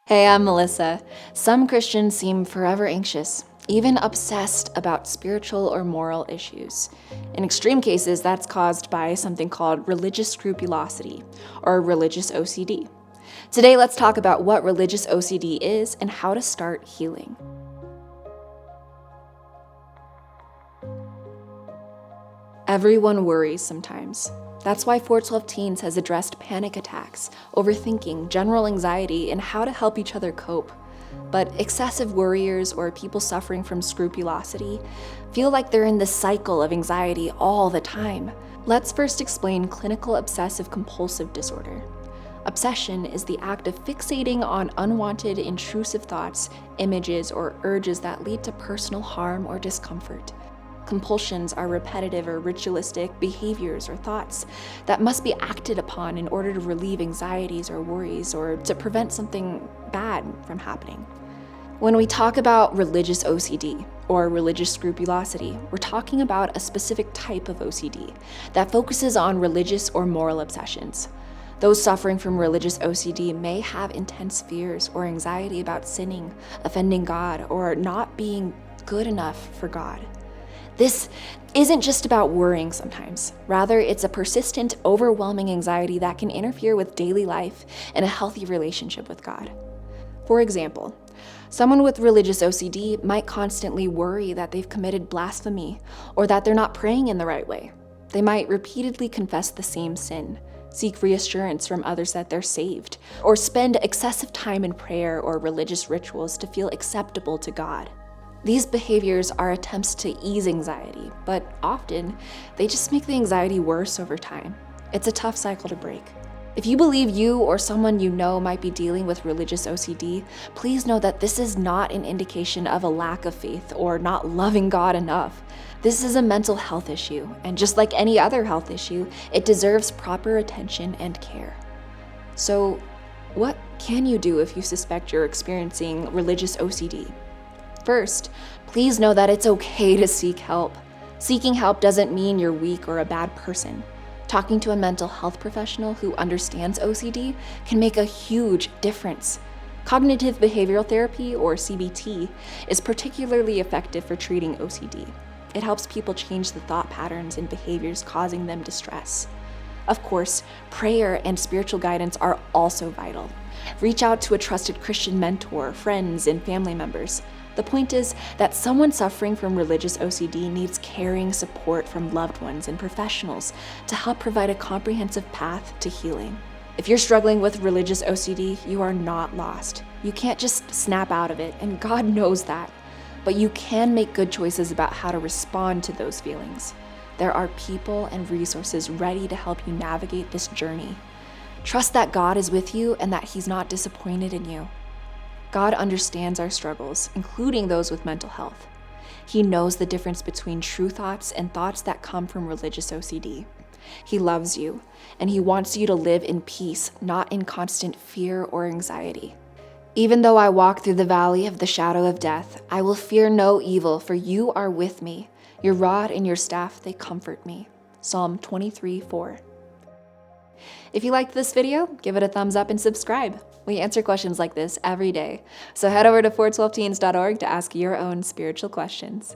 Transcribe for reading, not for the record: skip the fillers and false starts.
Hey, I'm Melissa. Some Christians seem forever anxious, even obsessed about spiritual or moral issues. In extreme cases, that's caused by something called religious scrupulosity, or religious OCD. Today, let's talk about what religious OCD is and how to start healing. Everyone worries sometimes. That's why 412 Teens has addressed panic attacks, overthinking, general anxiety, and how to help each other cope. But excessive worriers or people suffering from scrupulosity feel like they're in this cycle of anxiety all the time. Let's first explain clinical obsessive compulsive disorder. Obsession is the act of fixating on unwanted, intrusive thoughts, images, or urges that lead to personal harm or discomfort. Compulsions are repetitive or ritualistic behaviors or thoughts that must be acted upon in order to relieve anxieties or worries or to prevent something bad from happening. When we talk about religious OCD or religious scrupulosity, we're talking about a specific type of OCD that focuses on religious or moral obsessions. Those suffering from religious OCD may have intense fears or anxiety about sinning, offending God, or not being good enough for God. This isn't just about worrying sometimes. Rather, it's a persistent, overwhelming anxiety that can interfere with daily life and a healthy relationship with God. For example, someone with religious OCD might constantly worry that they've committed blasphemy or that they're not praying in the right way. They might repeatedly confess the same sin, seek reassurance from others that they're saved, or spend excessive time in prayer or religious rituals to feel acceptable to God. These behaviors are attempts to ease anxiety, but often they just make the anxiety worse over time. It's a tough cycle to break. If you believe you or someone you know might be dealing with religious OCD, please know that this is not an indication of a lack of faith or not loving God enough. This is a mental health issue, and just like any other health issue, it deserves proper attention and care. So, what can you do if you suspect you're experiencing religious OCD? First, please know that it's okay to seek help. Seeking help doesn't mean you're weak or a bad person. Talking to a mental health professional who understands OCD can make a huge difference. Cognitive behavioral therapy, or CBT, is particularly effective for treating OCD. It helps people change the thought patterns and behaviors causing them distress. Of course, prayer and spiritual guidance are also vital. Reach out to a trusted Christian mentor, friends, and family members. The point is that someone suffering from religious OCD needs caring support from loved ones and professionals to help provide a comprehensive path to healing. If you're struggling with religious OCD, you are not lost. You can't just snap out of it, and God knows that. But you can make good choices about how to respond to those feelings. There are people and resources ready to help you navigate this journey. Trust that God is with you and that He's not disappointed in you. God understands our struggles, including those with mental health. He knows the difference between true thoughts and thoughts that come from religious OCD. He loves you, and He wants you to live in peace, not in constant fear or anxiety. Even though I walk through the valley of the shadow of death, I will fear no evil, for you are with me. Your rod and your staff, they comfort me. Psalm 23:4. If you liked this video, give it a thumbs up and subscribe. We answer questions like this every day. So head over to 412teens.org to ask your own spiritual questions.